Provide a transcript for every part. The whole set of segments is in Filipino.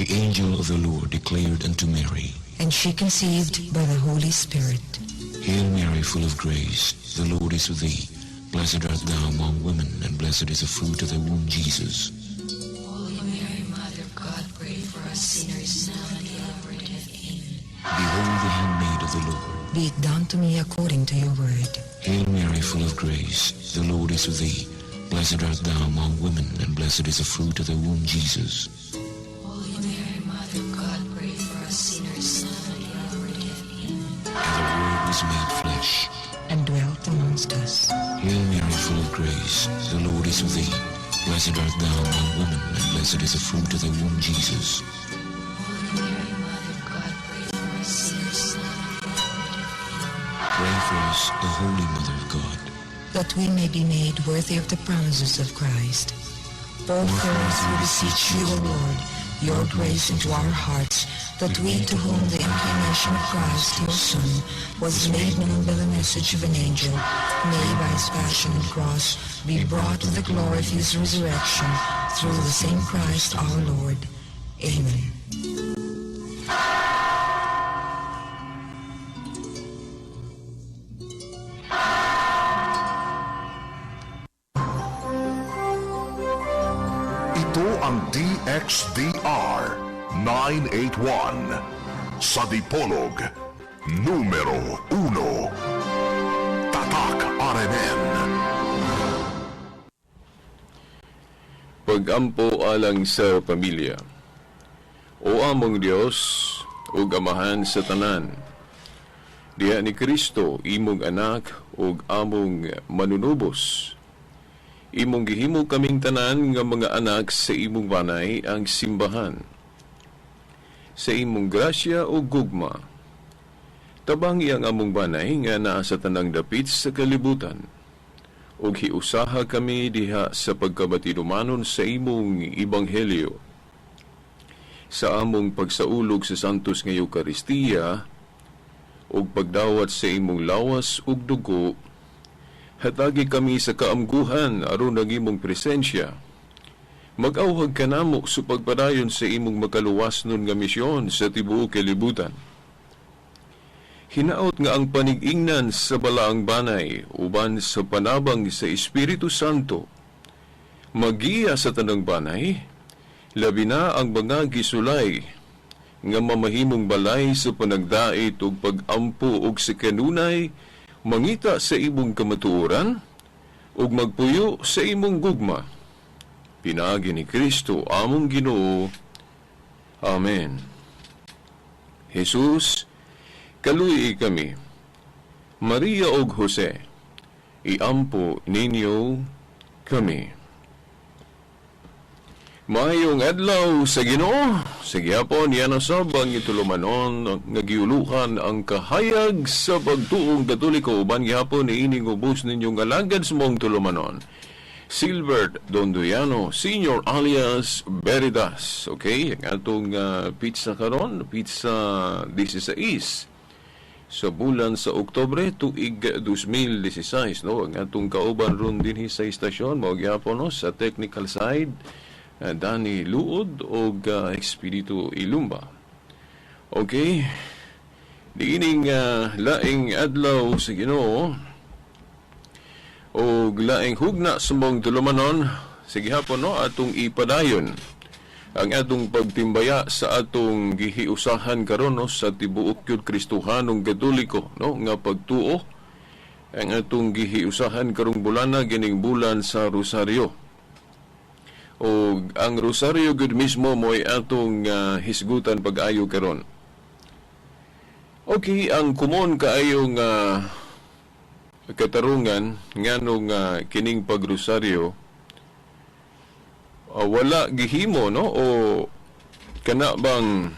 The angel of the Lord declared unto Mary, and she conceived by the Holy Spirit. Hail Mary, full of grace, the Lord is with thee. Blessed art thou among women, and blessed is the fruit of thy womb, Jesus. Holy Mary, Mother of God, pray for us sinners now and at the hour of death. Amen. Behold the handmaid of the Lord. Be it done to me according to your word. Hail Mary, full of grace, the Lord is with thee. Blessed art thou among women, and blessed is the fruit of thy womb, Jesus. Holy Mary, Mother of God, pray for us sinners now and at the hour of death. Amen. And the Word was made flesh, And dwelt amongst us. Hail Mary, full of grace, the Lord is with thee. Blessed art thou among women, and blessed is the fruit of thy womb, Jesus. Holy Mary, Mother of God, pray for us sinners now and at the hour of death. Amen. Pray for us, the Holy Mother of God. That we may be made worthy of the promises of Christ. Pour forth, we beseech you, O Lord, your grace into our hearts, that we, to whom the incarnation of Christ, your Son, was made known by the message of an angel, may by his passion and cross be brought to the glory of his resurrection, through the same Christ our Lord. Amen. Ito ang DXDR 981 sa Dipolog numero 1 Tatak RMN. Pag-ampo alang sa pamilya. O among Dios, ug amahan sa tanan. Diha ni Kristo imong anak ug among manunubos. Imong gihimo kaming tanan nga mga anak sa imong banay ang simbahan. Sa imong grasya o gugma, tabangi ang among banay nga naa sa tanang dapit sa kalibutan. Ug hiusaha kami diha sa pagkabatinumanon sa imong ebanghelyo. Sa among pagsaulog sa santos nga Eukaristiya ug pagdawat sa imong lawas ug dugo, hatagi kami sa kaamguhan aron ang imong presensya. Mag-awhag ka namo sa pagpadayon sa imong makaluwasnon nga misyon sa tibuok kalibutan. Hinaot nga ang panig-ingnan sa balaang banay uban sa panabang sa Espiritu Santo magiya sa tanang banay, labi na ang mga gisulay nga mamahimong balay sa panagdait ug pag-ampo ug sa kanunay, mangita sa imong kamatuoran ug magpuyo sa imong gugma. Pinaagi ni Kristo among Ginoo. Amen. Jesus, kaluy kami. Maria ug Jose, iampo ninyo kami. Maayong adlaw sa Ginoo. Sa gihapon yan ang sabang itulumanon nga giuluhan ang kahayag sa pagtuong katoliko uban gihapon ining ubos ninyong alagad sa mong tulumanon. Silbert Dondoyano Senior alias Veritas. Okay, ang atong pizza karon, pizza 16 sa bulan sa Oktubre tuig 2016, no? Ang atong kauban ron dinhi sa istasyon mao gihapon no sa technical side, Danny Luod o Espiritu Ilumba. Okay, diining laing adlaw sa Ginoo o laing hugna sa mong tulumanon, sige hapon no, atong ipadayon ang atong pagtimbaya sa atong gihiusahan karon no, sa tibuok yun Kristohanong Katoliko, no, nga pagtuo ang atong gihiusahan karong bulana gining bulan sa Rosario. O ang Rosario gud mismo mo'y atong hisgutan pag-ayo karon. Okay, ang kumon kaayong katarungan nganong kining pag-Rosario wala gihimo no o kana bang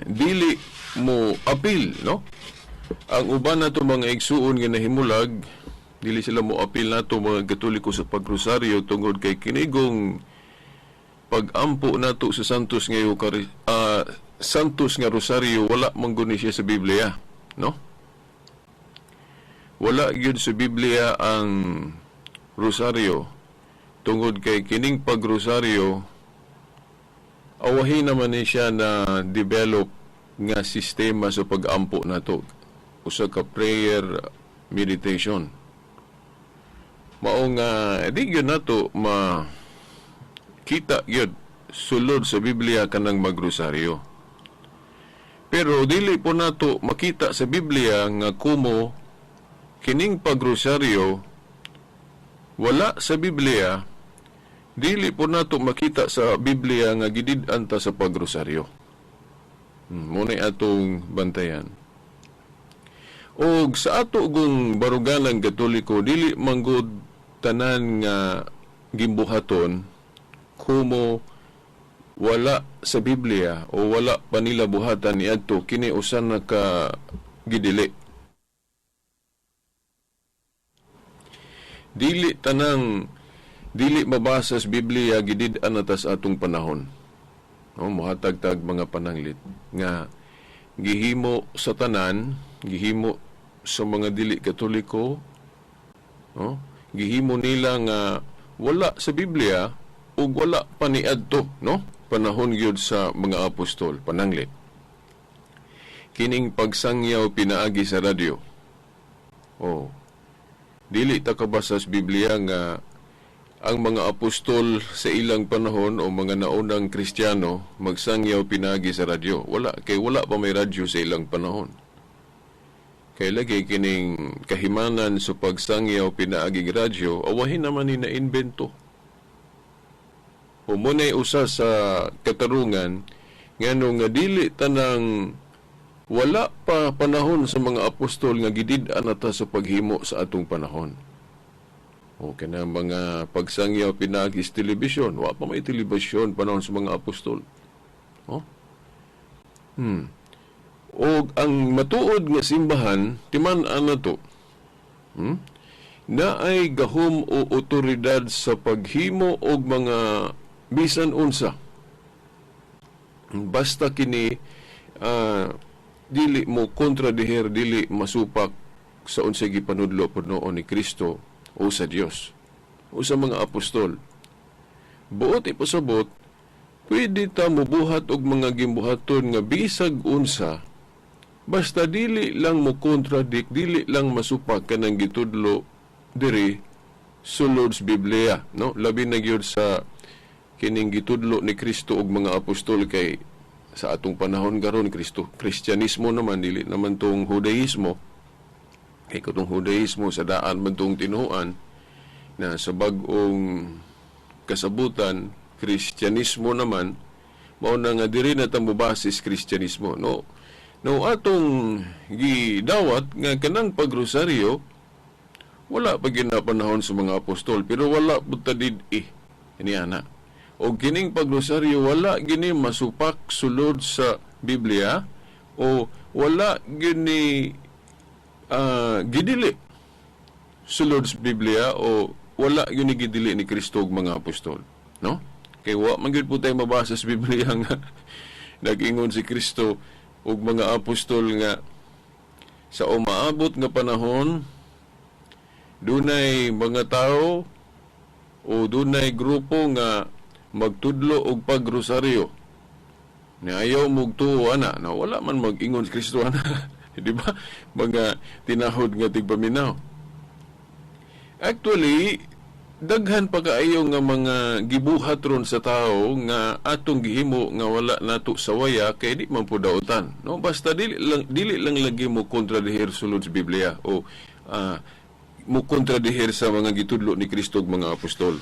dili mo apil no ang uban nato mga igsuon nga nahimulag, dili sila mo apil nato mga Katoliko sa pag-Rosario tungod kay kinigong pag-ampo nato sa santos nga santos nga Rosario wala man guni siya sa Biblia, no? Wala gyud sa Biblia ang Rosario tungod kay kining pag-Rosario awahin naman ni siya na develop nga sistema sa pag-ampo nato. Usa ka prayer meditation. Mao nga di gyud nato makita gyud sulod sa Biblia kanang magrosaryo. Pero dili po nato makita sa Biblia nga kumo kining pagrosaryo wala sa Biblia. Dili po nato makita sa Biblia nga gidid-an ta sa pagrosaryo. Muna'y atong bantayan. Og sa ato gung baruganang Katoliko, dili manggod tanan nga gimbuhaton kumo wala sa Biblia o wala pa nila buhatan niadto kini usan na ka gidili. Dili mabasa sa Biblia gidid-an atas atong panahon. Muhatag-tag mga pananglit nga gihimo sa tanan, gihimo sa mga dili Katoliko, gihimo nila nga wala sa Biblia ug wala pa niadto, panahon gyud sa mga apostol, pananglit. Kining pagsangyaw pinaagi sa radyo. Dili ta kabasa sa Biblia nga ang mga apostol sa ilang panahon o mga naunang Kristiyano magsangyaw pinagi sa radyo. Wala pa may radyo sa ilang panahon. Kay lagi kining kahimanan sa pagsangyaw pinaagi radyo, awahin naman ni na-invento. Muna'y usa sa katarungan nganong nga dili tanang wala pa panahon sa mga apostol nga gidid-an ata sa paghimo sa atong panahon. Na mga pagsangyaw pinagis telebisyon. Wa pa may telebisyon panahon sa mga apostol. O ang matuod nga simbahan, timan-an na to, na ay gahom o otoridad sa paghimo og mga bisan unsa. Basta kini dili mo kontradiher, dili masupak sa unsay gipanudlo punoon ni Kristo o sa Dios o sa mga apostol. Buot ipasabot, pwede ta mubuhat og mga gimbuhaton nga bisag unsa, basta dili lang mo kontradik, dili lang masupak kanang gitudlo diri sulod sa Biblia, labi na gyud sa kining gitudlo ni Kristo og mga apostol. Kay sa atong panahon karon Kristyanismo naman, dili naman tong Judaismo. Kay katong Judaismo sa daan man tong tinuan na sa bag-ong kasabutan, Kristyanismo naman mao na nga diri na ta mobasis Kristyanismo. Atong gidawat nga kanang pagrosaryo wala pa ginapanahon sa mga apostol, pero wala putadid iniana. O kining pagrosaryo wala gini masupak sulod sa Biblia o wala gini gidili sulod sa Biblia o wala yun gidili ni Kristo og mga apostol, kay wa man gyud po tayo mabasa sa Biblia nga nag-ingon si Kristo og mga apostol nga sa umaabot nga panahon dunay mga tao o dunay grupo nga magtudlo og pagrosaryo na ayaw mugtuo ana na wala man mag-ingon si Kristo ana. Di ba? Mga tinahod nga tigpaminaw. Actually, daghan pa kaayo nga mga gibuhat ron sa tao nga atong gihimo nga wala nato sa waya kay di man po daotan. Basta dili lang lagi mo kontradihir sulod sa Biblia o mo kontradihir sa mga gitudlo ni Kristo ug mga apostol.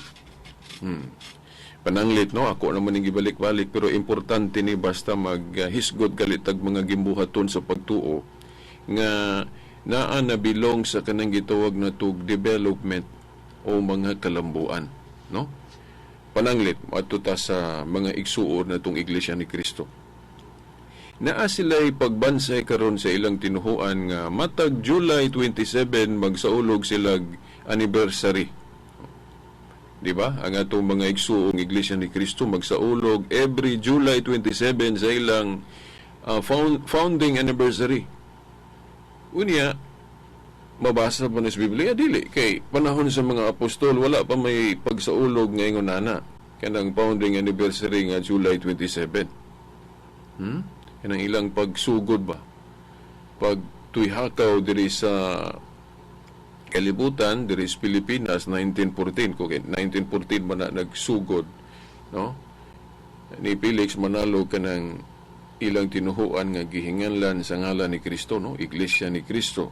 Pananglit, ako naman yung gibalik-balik, pero importante ni basta maghisgod kalitag mga gimbuhaton sa pagtuo nga naa na bilong sa kanang gitawag na tug development o mga kalambuan. Pananglit, ato ta sa mga igsuor na tong Iglesia ni Kristo. Naa sila'y pagbansay karon sa ilang tinuhuan nga matag July 27 magsaulog silag anniversary. Di ba? Ang atong mga igsuong Iglesia ni Kristo magsaulog every July 27 sa ilang founding anniversary. Unya, mabasa pa na sa Biblia, dili. Kay panahon sa mga apostol, wala pa may pagsaulog ngayon nana. kanang founding anniversary nga July 27. Kanang ilang pagsugod ba? Pag tuyhakaw diri sa kalibutan, diri sa Pilipinas, 1914. Kung 1914 man na nagsugod, no? Ni Felix Manalo kanang ilang tinuhuan nga gihinganlan sa ngalan ni Kristo, no? Iglesia ni Kristo.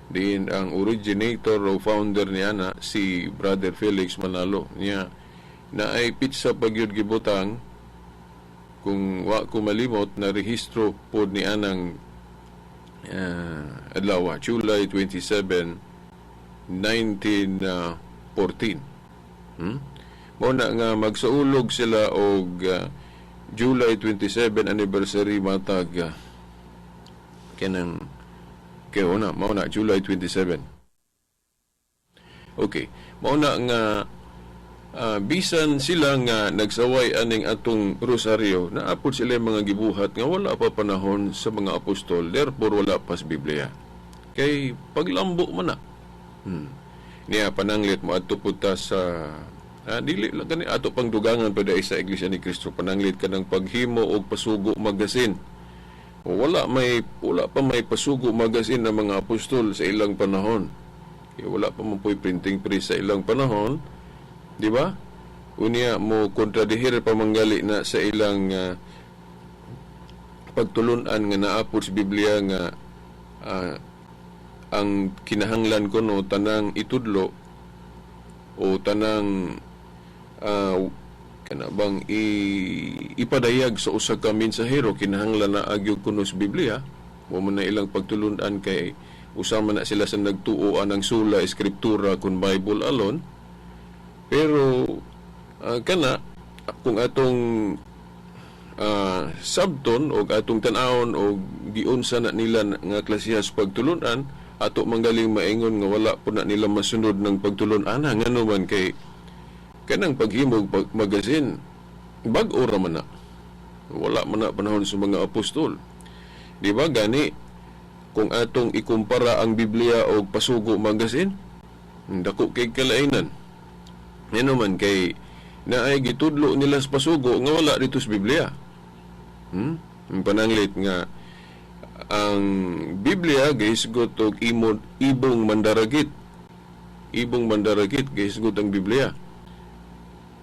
Din ang originator o founder niya na si Brother Felix Manalo. Niya na ay pizza pagyud gibutang kung wa ko malimot na rehistro pod ni anang adlaw July 27, 1914. Mao na nga magsaulog sila og July 27 anniversary matag kanang kayo na mao na July 27. Okay, mao na nga bisan sila nga nagsaway aning atong rosaryo, naapod sila mga gibuhat nga wala pa panahon sa mga apostol, therefore wala pa sa Biblia. Kay paglambo man na. Niya pananglit mo adto pud ta sa dili lang kani ato pang dugangan pa dai sa Iglesia ni Kristo, pananglit ka ng paghimo og pasugo magasin. Wala pa may pasugo magasin ng mga apostol sa ilang panahon. Kaya wala pa man po'y printing press sa ilang panahon. Di ba? Unya mo kontradihir pa manggali na sa ilang pagtulunan nga naapod sa Biblia nga ang kinahanglan ko no tanang itudlo o tanang kanabang ipadayag sa usa ka mensahero kinahanglan na agyog kuno sa Biblia. Mo man na ilang pagtulunan kay usama na sila sa nagtuoan ng sula, eskriptura kun Bible alone. Pero kana kung atong sabton o atong tan-awon o giunsa na nila nga klasihas pagtulunan, ato manggaling maingon nga wala po na nila masunod ng pagtulunan nga naman kay kanang paghimog magasin bag-o ra man na. Wala man na panahon sa mga apostol. Di ba gani kung atong ikumpara ang Biblia o pasugo magasin, dako kay kalainan. Yan naman kay naay gitudlo nila sa pasugo nga wala dito sa Biblia. Ang pananglit nga ang Biblia gahisgot og ibong mandaragit. Ibong mandaragit gahisgot ang Biblia.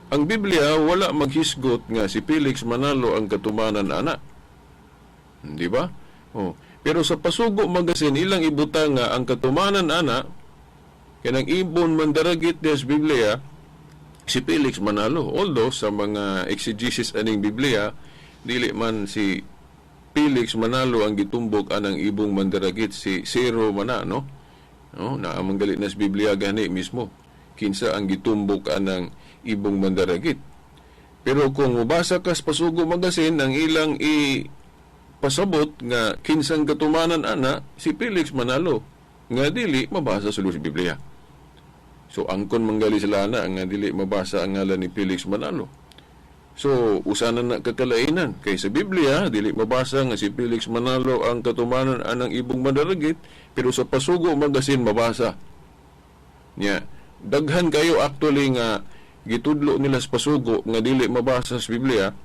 Ang Biblia wala maghisgot nga si Felix Manalo ang katumanan ana. Di ba? Pero sa pasugo magasin ilang ibutang nga ang katumanan ana kanang ibon mandaragit des Biblia si Felix Manalo. Although sa mga exegesis aning Biblia dili man si Felix Manalo ang gitumbok anang ibong mandaragit, si Zero mana no na manggali na sa Biblia gani mismo kinsa ang gitumbok anang ibong mandaragit. Pero kung mubasa ka sa pasugo magasin ang ilang pasabot nga kinsang katumanan ana si Felix Manalo nga dili mabasa sa Biblia. So angkon manggali sila na nga dili mabasa ang ngalan ni Felix Manalo. So usa na kakalainan kay sa Biblia dili mabasa nga si Felix Manalo ang katumanan anang ibong mandaragit, pero sa pasugo magasin mabasa. Nya daghan kayo actually nga gitudlo nila sa pasugo nga dili mabasa sa Biblia.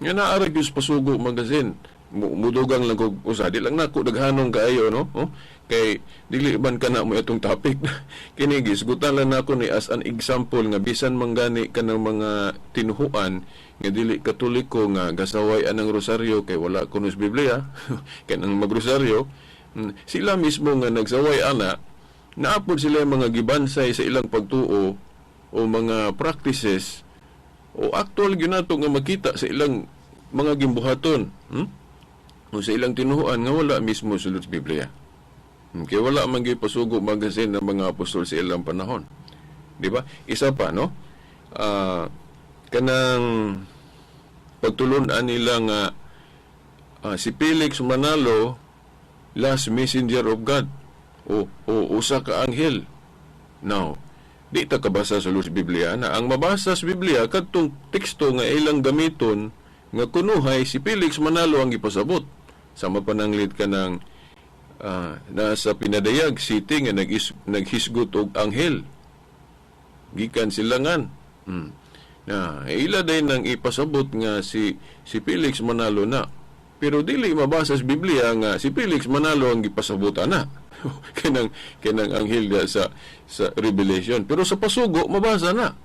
Nga naarag yung pasugo magasin. Mudugang lang kog usa. Di lang nako daghanong kaayo, no? Kay dili man kana mo itong topic. Kini gisgutan lang nako ni as an example nga bisan manggani kanang mga tinuhuan nga dili katoliko nga gasaway anang rosaryo kay wala kuno sa Biblia. Kanang magrosaryo, sila mismo nga nagsaway ana, naapod sila mga gibansay sa ilang pagtuo o mga practices o actual ginato nga makita sa ilang mga gimbuhaton o sa ilang tinuhuan nga wala mismo sulod sa Biblia. Kaya wala man gyud pasugo magasin ng mga apostol sa ilang panahon. Di ba? Isa pa, no? Kanang pagtulunan nila nga si Felix Manalo last messenger of God o usa ka anghel. Now, di ta kabasa sa Biblia na ang mabasa sa Biblia kadtong teksto nga ilang gamiton nga kunuhay si Felix Manalo ang ipasabot. Sama pananglit ka ng nasa Pinadayag City nga naghisgot og anghel gikan silangan. Na ila din nang ipasabot nga si Felix Manalo na. Pero dili mabasa sa Biblia nga si Felix Manalo ang gipasabot ana. kanang anghel da sa Revelation. Pero sa pasugo mabasa na.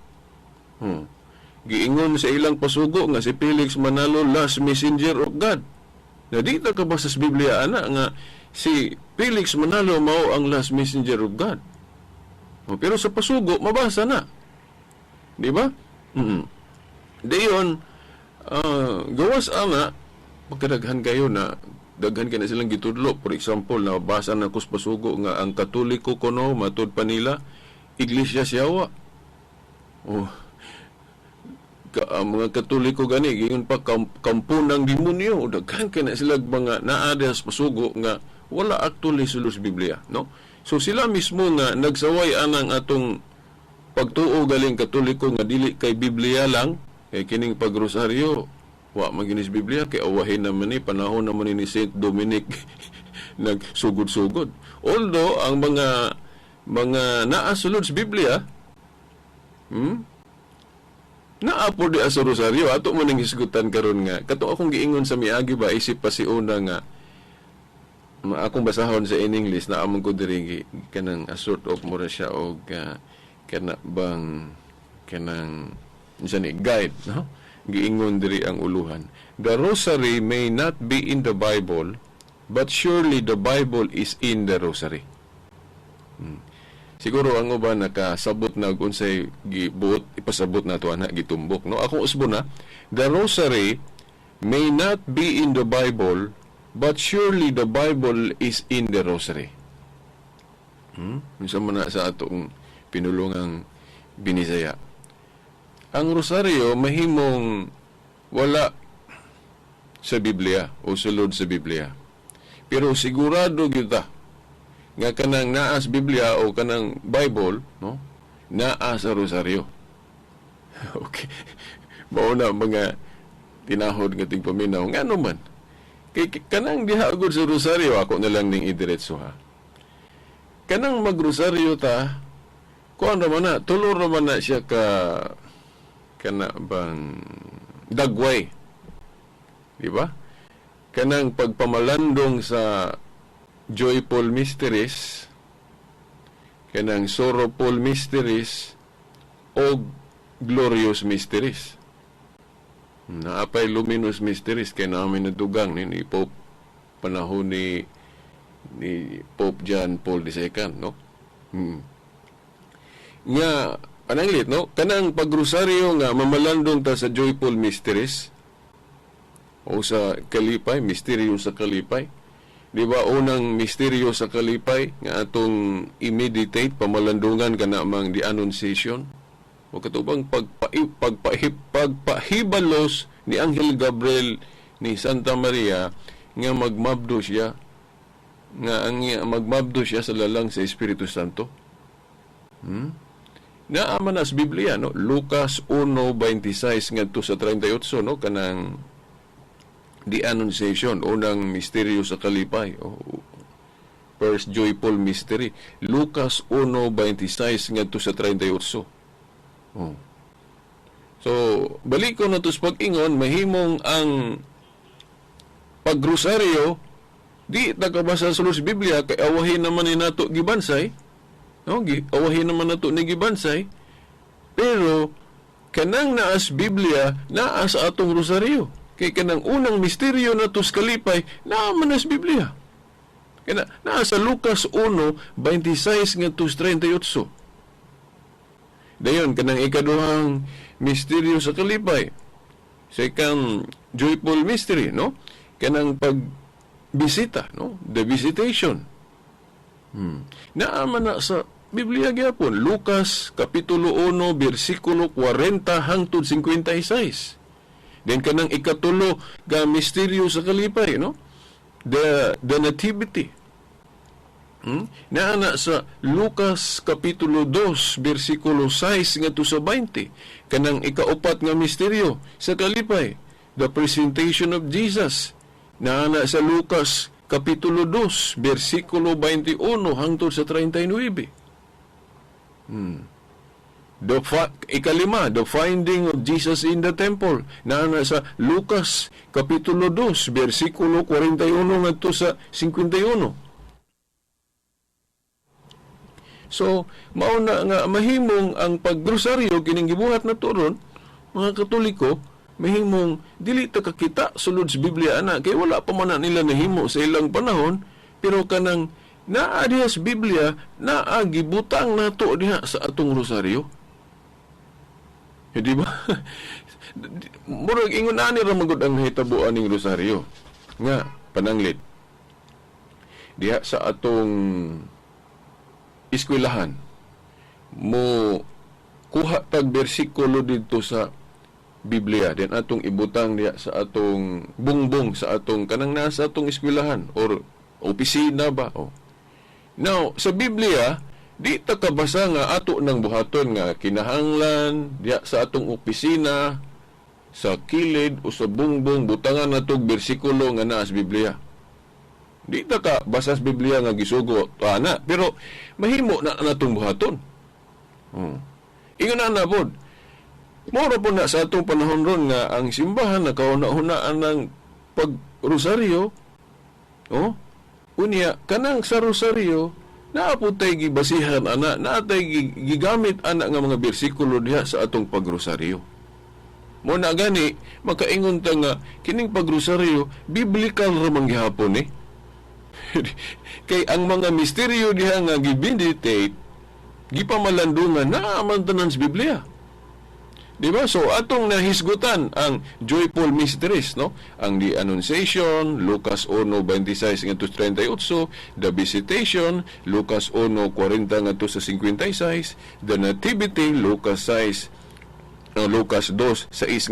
Giingon sa ilang pasugo nga si Felix Manalo last messenger of God. Na di ta kabasa sa Biblia ana nga si Felix Manalo mao ang last messenger of God. Pero sa pasugo mabasa na. Di ba? Dayon gawas ana pagkadaghan kayo na daghan ka na silang gitudlo. For example, nabasa na kus pasugo nga ang Katoliko kuno matud pa nila Iglesia Siyawa. Mga Katoliko gani giyon pa kampo ng demonyo. Daghan ka na sila mga naada sa pasugo nga wala actually sulod sa Biblia, no? So sila mismo nga nagsaway anang atong pagtuo galing Katoliko nga dili kay Biblia lang, kay kining pagrosaryo wa maginis Biblia kay awahin naman ni panahon naman ni Saint Dominic nagsugod-sugod. Although ang mga naa sulod sa Biblia naa po di sa rosaryo ato man ning hisgutan karon nga kato akong giingon sa miagi ba isip pa si una nga akong basahon sa in English na among ko diri kanang a sort of mura siya og kana bang kanang unsa ni guide, no? Giingon diri ang uluhan. The rosary may not be in the Bible, but surely the Bible is in the rosary. Siguro ang uban nakasabot na unsay gibuot ipasabot nato ana gitumbok, no? Akong usbon na, the rosary may not be in the Bible, but surely the Bible is in the rosary. Unsa man na sa atong pinulungang binisaya. Ang rosaryo mahimong wala sa Biblia o sulod sa Biblia. Pero sigurado kita nga kanang naa sa Biblia o kanang Bible, no? Naa sa rosaryo. Okay. Mauna mga tinahod nga ting paminaw. Ngano man? Kay kanang diha agud sa rosaryo ako na lang ning idiretso ha. Kanang magrosaryo ta kuan naman na tulor naman na siya kana bang dagway, di ba? Kanang pagpamalandong sa joyful mysteries, kanang sorrowful mysteries o glorious mysteries. Naapay luminous mysteries kay namin nadugang ni Pope panahon ni Pope John Paul II, no? Nga pananglit, no? Kanang pagrosaryo nga mamalandong ta sa joyful mysteries o sa kalipay, misteryo sa kalipay. Di ba unang misteryo sa kalipay nga atong i-meditate pamalandungan kana mang the Annunciation o katubang pagpahibalos ni Anghel Gabriel ni Santa Maria nga magmabdo siya sa lalang sa Espiritu Santo. Naaman na sa Biblia, no? Lucas 1:26 ngadto sa 38, no? Kanang the Annunciation, unang misteryo sa kalipay, first joyful mystery. Lucas 1:26 ngadto sa 38. So, balik ko na to sa pag-ingon, mahimong ang pagrosaryo di takabasa sa Biblia kay awahin naman ni nato gibansay. No, awahin naman nato ni gibansay. Pero kanang naa sa Biblia, naa sa atong rosaryo. Kay kanang unang misteryo nato sa kalipay, naa man sa Biblia. Kana naa sa Lucas 1:26 ngadto sa 38. Dayon kanang ikaduhang misteryo sa kalipay, second joyful mystery, no? Kanang pagbisita, no? The visitation. Naaman na sa Biblia gyapon, Lucas Kapitulo 1 bersikulo 40 hangtod 56. Then kanang ikatulo ga misteryo sa kalipay, no? The nativity. Naana sa Lucas Kapitulo 2 bersikulo 6 ngadto sa 20. Kanang ikaupat nga misteryo sa kalipay, the presentation of Jesus. Naana sa Lucas Kapitulo 2 bersikulo 21 hangtod sa 39. Ikalima, the finding of Jesus in the temple. Na sa Lucas Kapitulo 2, versikulo 41 ngadto sa 51. So, mauna nga mahimong ang paggrosaryo kining gibuhat na turon, mga Katoliko, mahimong dili ta kakita sulod sa Biblia ana kay wala pa man na nila nahimo sa ilang panahon, pero kanang naa diha sa Biblia naa gibutang nato diha sa atong rosaryo. Di ba? Murag ingon ani ra magud ang hitabuan ning rosaryo. Nga pananglit. Diha sa atong eskwelahan mo kuha tag bersikulo dito sa Biblia din atong ibutang diha sa atong bungbong sa atong kanang nasa atong eskwelahan or opisina ba. Now sa Biblia di ta kabasa nga ato nang buhaton nga kinahanglan diha sa atong opisina sa kilid o sa bungbong butangan natong bersikulo nga naa sa Biblia. Di ta ka basa sa Biblia nga gisugo ana, pero mahimo na natong buhaton. Ingon na pod. Moro po na sa atong panahon ron nga ang simbahan nakauna-hunaan ng pagrosaryo. Unya kanang sa rosaryo naaputay gibasihan ana, naatay gigamit ana nga mga bersikulo diha sa atong pagrosaryo. Mo na gani makaingon ta nga kining pagrosaryo biblical ra man gihapon eh. Kay ang mga misteryo diha nga gibinditate gipamalandungan na man tanan sa Biblia. Di ba? So atong nahisgutan ang joyful mysteries, no? Ang the Annunciation, Lucas 1:26 ngadto sa 38, the Visitation, Lucas 1:40 ngadto sa 56, the Nativity, Lucas 2:6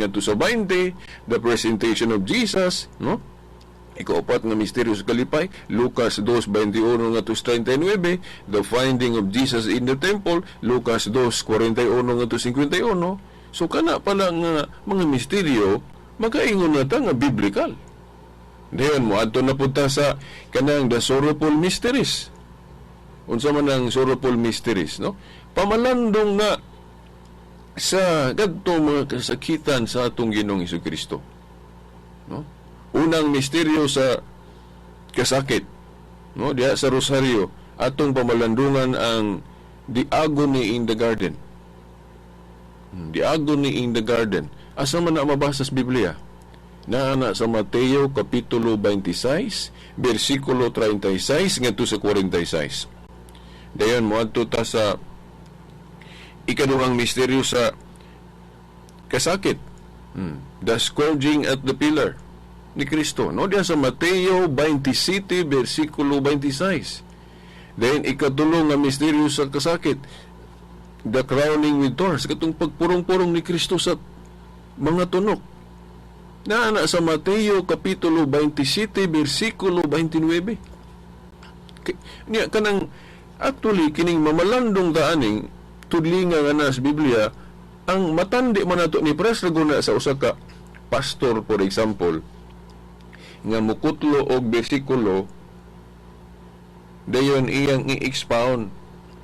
ngadto sa 20, the Presentation of Jesus, no? Ikaapat nga misteryo sa kalipay, Lucas 2:21 ngadto sa 39, the finding of Jesus in the temple, Lucas 2:41 ngadto sa 51. So kana pala nga mga misteryo makaingon na ta nga biblical. Dayon mo adto na punta sa kanang the sorrowful mysteries. Unsa man ang sorrowful mysteries, no? Pamalandong na sa kadto mga kasakitan sa atong Ginoong Hesukristo. No? Unang misteryo sa kasakit, no, diha sa rosaryo, atong pamalandungan ang the agony in the garden. The agony in the garden. Asa man na mabasa sa Biblia? Na sa Mateo Kapitulo 26, versikulo 36 ngadto sa 46. Dayon mo adto ta sa ikaduhang misteryo sa kasakit. The scourging at the pillar ni Kristo, no, diya sa Mateo 27 versikulo 26. Then ikatulong nga misteryo sa kasakit, the crowning with thorns, katong pagpurong-purong ni Kristo sa mga tunok. Na sa Mateo Kapitulo 27 versikulo 29. Niya kanang actually kining mamalandong daaning tudlinga nga na sa Biblia ang matandi man nato ni Pres Laguna sa usa ka pastor, for example, nga mukutlo og bersikulo dayon iyang i-expound,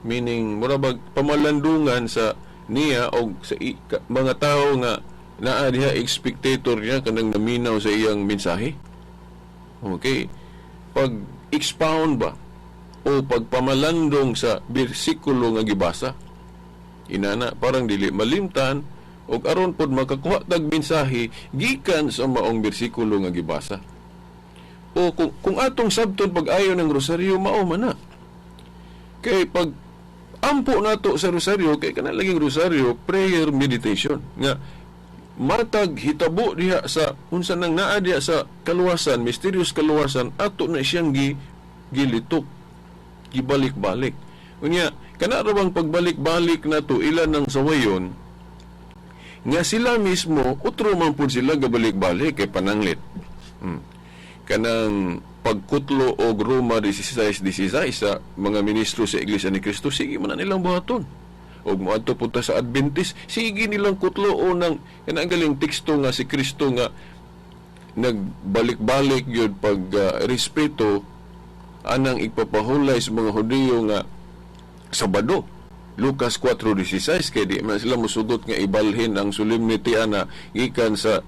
meaning murabag pamalandungan sa niya o sa mga tao nga naa diha spectator niya kanang naminaw sa iyang mensahe. Okay, pag expound ba o pagpamalandong sa bersikulo nga gibasa, inana parang dili malimtan og aron pod makakuha tag mensahe gikan sa maong bersikulo nga gibasa. O kung atong sabton pag-ayo ng rosaryo mao man na. Kay pag ampo nato sa rosaryo, kay kana laging rosaryo prayer meditation nga matag hitabo diha sa unsa nang naa diha sa kaluwasan, mysterious kaluwasan, ato na siyang gilitok, gibalik-balik. Unya kana ra bang pagbalik-balik nato ilan ng sawayon nga sila mismo utro man pud sila gabalik-balik kay pananglit. Kanang pagkutlo og Roma 16:16 sa mga ministro sa Iglesia ni Cristo, sige man na nilang buhaton. Og moadto punta sa Adventist, sige nilang kutlo o ng kanang galing teksto nga si Kristo nga nagbalik-balik yun pag respeto anang ipapahulay sa mga Hudiyo nga Sabado. Lucas 4:16 kay di man sila musugot nga ibalhin ang solemnity ana gikan sa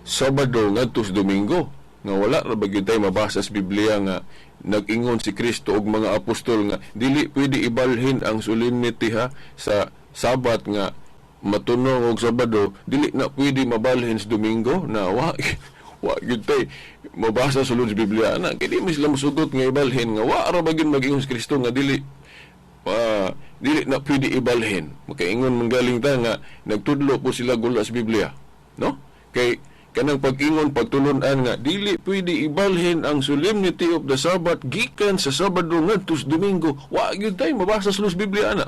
Sabado ngadto sa Domingo, nga wala ra ba gyud tay mabasa sa Biblia nga nag-ingon si Kristo og mga apostol nga dili pwede ibalhin ang solemnity ha sa Sabat nga matunong og Sabado, dili na pwede mabalhin sa Domingo, na wa gyud tay mabasa sulod sa Biblia ana kay di man sila musugot nga ibalhin nga wa ra ba gyud mag-ingon si Kristo nga dili na pwede ibalhin. Makaingon manggaling ta nga nagtudlo po sila gula sa Biblia, no? Kay kanang pag-ingon pagtulunan nga dili pwede ibalhin ang solemnity of the Sabbath gikan sa Sabado ngadto sa Domingo. Wa gyud tay mabasa sa Biblia ana.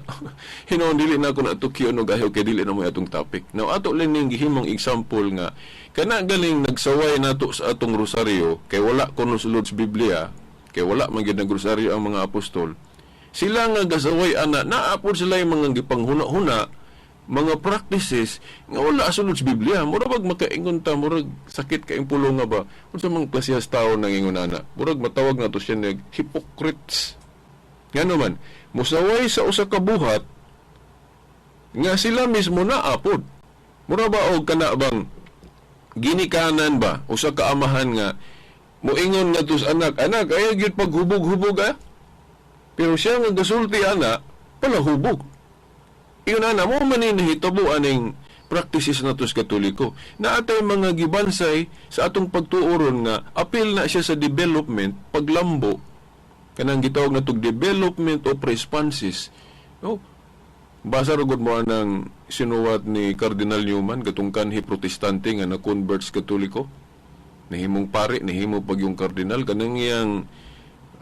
Hinon dili na ako natukyon og ayaw kay dili na mo atong topic. Now ato lang ning gihimong example nga kana galing nagsaway nato sa atong rosaryo kay wala kuno sulod sa Biblia, kay wala man gyud nagrosaryo ang mga apostol. Sila nga gasaway ana naapod sila yung mga gipanghuna-huna, mga practices nga wala sulod sa Biblia. Mura bag makaingon ta, murag sakit kaing pulo nga ba? Unsa mang klasehas tao nang ingon ana? Murag matawag na to siya nag hypocrites. Ngano man, musaway sa usa ka buhat nga sila mismo naapod. Mura ba og kana bang ginikanan ba usa ka amahan nga moingon nga tus anak ay gyud paghubog-hubog pero siya nga gasulti ana palahubog. Iyon ana mo manin hitabo aning practices nato sa Katoliko. Na atay mga gibansay sa atong pagtuoron nga apil na siya sa development, paglambo kanang gitawag natong development of responses. No? Basa ra gud mo nang sinuwat ni Cardinal Newman katong kanhi protestante nga na-convert sa Katoliko. Nahimong pare, nahimo pag yung kardinal kanang iyang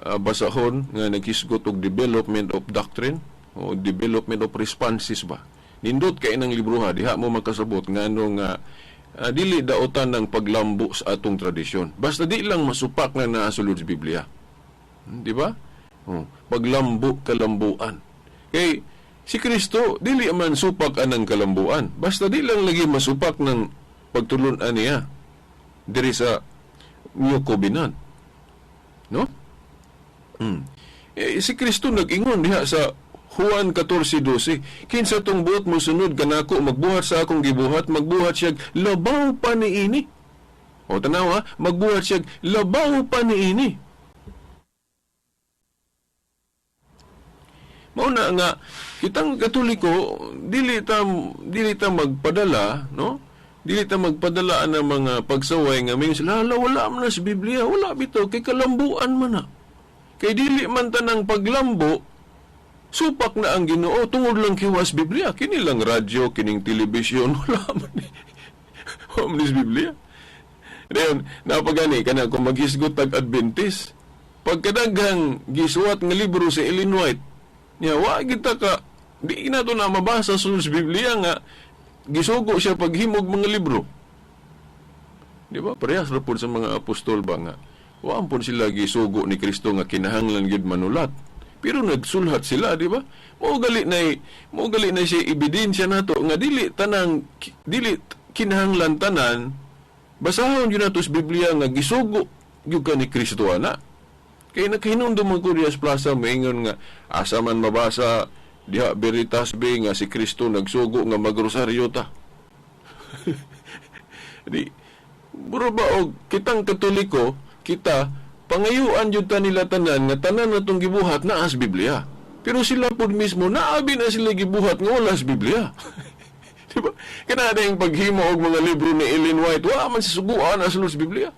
basahon nga naghisgot og development of doctrine o development of responses ba. Nindot kay nang libro ha, diha mo makasabot ngano nga dili daotan ng paglambo sa atong tradisyon. Basta di lang masupak na naasulod sa Biblia. Di ba? Paglambo, kalambuan. Kay si Kristo dili man supak anang kalambuan. Basta di lang lagi masupak ng pagtulunan niya diri sa New Covenant. No? Si Kristo nag-ingon diha sa Juan 14:12, kinsa tong buot mo sunod kanako magbuhat sa akong gibuhat, magbuhat siya labaw pa niini. O tanawa, magbuhat siya labaw pa niini. Mao na nga kitang Katoliko dili ta magpadala, no? Dili ta magpadala ang mga pagsaway nga may sila wala man sa Biblia, wala bitaw kay kalambuan man na. Kay dili man tanang paglambo, supak na ang Ginoo tungod lang kiwas Biblia. Kini lang radyo, kining telebisyon, wala man sa Biblia. Dayon, napagani ka na kung maghisgot tag-Adventist. Pagkadaghang gisuwat nga libro sa Ellen White, niya, wa kita ka, di na to na mabasa sa Biblia nga, gisugo siya paghimog mga libro. Di ba? Parehas rapod sa mga apostol ba nga, waan po sila gisugo ni Kristo nga kinahanglan gid manulat. Pero nagsulhat sila, di ba? Mo gali na siya ebidensya nato nga dili kinahanglan tanan basahon yun nato sa Biblia nga gisugo gyud ka ni Kristo ana. Kay nakahinumdum man ko diha sa plaza moingon nga asa man mabasa diha Veritas Bay nga si Kristo nagsugo nga magrosaryo ta. Di buro ba og kitang Katoliko kita pangayuan jud ta nila tanan nga tanan natong gibuhat naa sa Biblia. Pero sila pud mismo naabi na sila gibuhat nga wala sa Biblia. Diba? Kana yung paghimo og mga libro ni Ellen White, wala man sisuguan na sulod sa Biblia.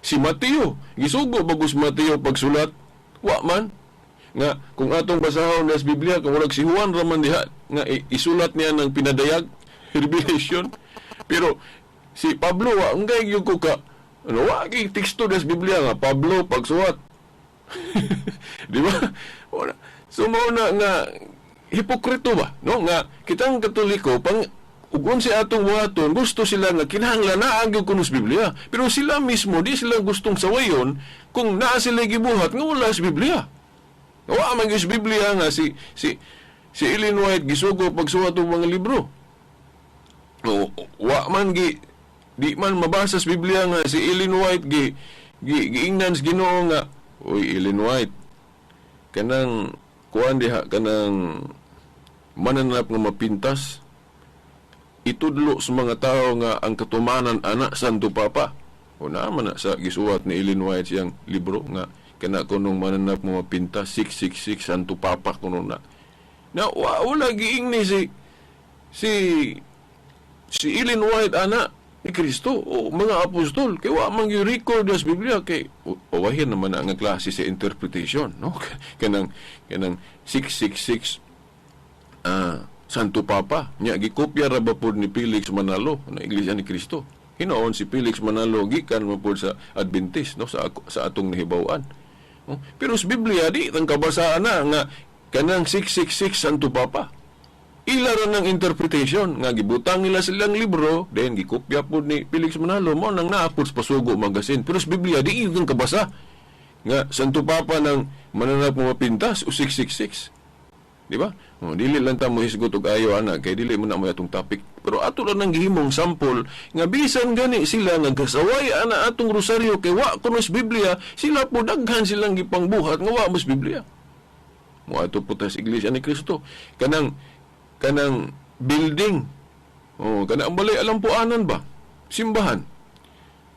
Si Mateo, gisugo bagus Mateo pagsulat, wa man nga kung atong basahon na sa Biblia kung wala si Juan raman diha nga isulat niya ng pinadayag Revelation. Pero si Pablo wa ungay gyud ko ka wa kay teksto des Biblia nga Pablo pagsuwat. Di ba? So mao na nga hipokrito ba, no? Nga kitang Katoliko pang ugon si atong buhaton gusto sila nga kinahanglan na ang kuno sa Biblia. Pero sila mismo di sila gustong sawayon kung naa sila gibuhat nga wala sa Biblia. Wa man sa Biblia nga si Ellen White gisugo pagsuwat og mga libro. Wa man di man mabasa sa Biblia nga si Ellen White giingnan sa Ginoo nga, oy Ellen White, kanang kuan diha kanang mananap nga mapintas, itudlo sa mga tao nga ang katumanan ana Santo Papa. O naman na sa gisuwat ni Ellen White siyang libro nga kana kunong mananap nga mapintas 666 Santo Papa kuno na. Na wala giing ni si Ellen White ana ni Kristo o mga apostol kay wa man gi-record sa Biblia kay wahin naman ang klase sa interpretation, no? kanang 666 Santo Papa nya gikopya ra ba pod ni Felix Manalo na Iglesia ni Kristo. Hinoon si Felix Manalo gikan mo pod sa Adventist, no, sa atong nahibaw-an, no? Pero sa Biblia di tang kabasaan na nga kanang 666 Santo Papa. Ila ra ng interpretation nga gibutang nila silang libro, then gikopya pod ni Felix Manalo mo nang naapod sa Pasugo magazine. Pero sa Biblia di yung kabasa nga Santo Papa ng mananap mga pintas o 666. Di ba? Dili lang ta mo hisgot og ayo ana kay dili mo na mo atong topic. Pero ato lang nang gihimong sample nga bisan gani sila nagkasaway ana atong rosaryo kay wa kuno sa Biblia, sila po daghan silang gipangbuhat nga wa mo sa Biblia. Mo ato putas Iglesia ni Kristo. Kanang building. Kanang balay alampuanan ba? Simbahan.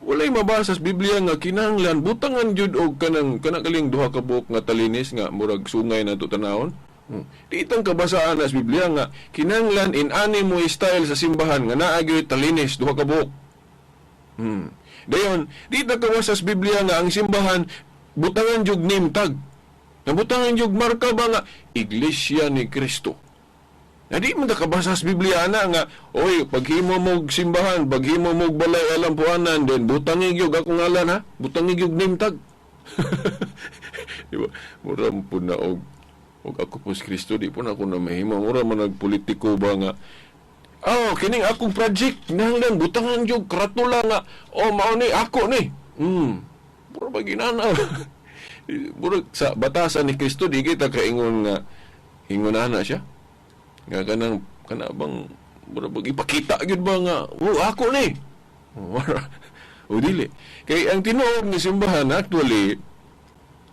Walay mabasa sa Biblia nga kinahanglan butangan jud og kanang kaling duha ka buok nga talinis nga murag sungay na tanawon. Di itang kabasaan sa Biblia nga kinahanglan in animo style sa simbahan nga naa gyud talinis duha ka buok. Dayon, di ta kabasa sa Biblia nga ang simbahan butangan jud name tag. Nabutangan jud marka ba nga Iglesia ni Kristo. Di man ta kabasa sa Biblia na nga oy paghimo mo simbahan, paghimo mo balay alampuanan, then butangin gyud ako ngalan ha, butangin gyud name tag. Di ba? Mura po na og ako po si Kristo, di po na ako na mahimo. Mura man nagpolitiko ba nga, kining akong project, nanglan, butangan yung kratula nga, mao ni, ako ni. Mura ba ginanaw? Mura sa batasan ni Kristo, di kita kaingon nga, ingonana siya. Nga kanabang, mura ba ipakita yun ba nga, ako ni. O dili. Kaya ang tinuod ni simbahan, actually,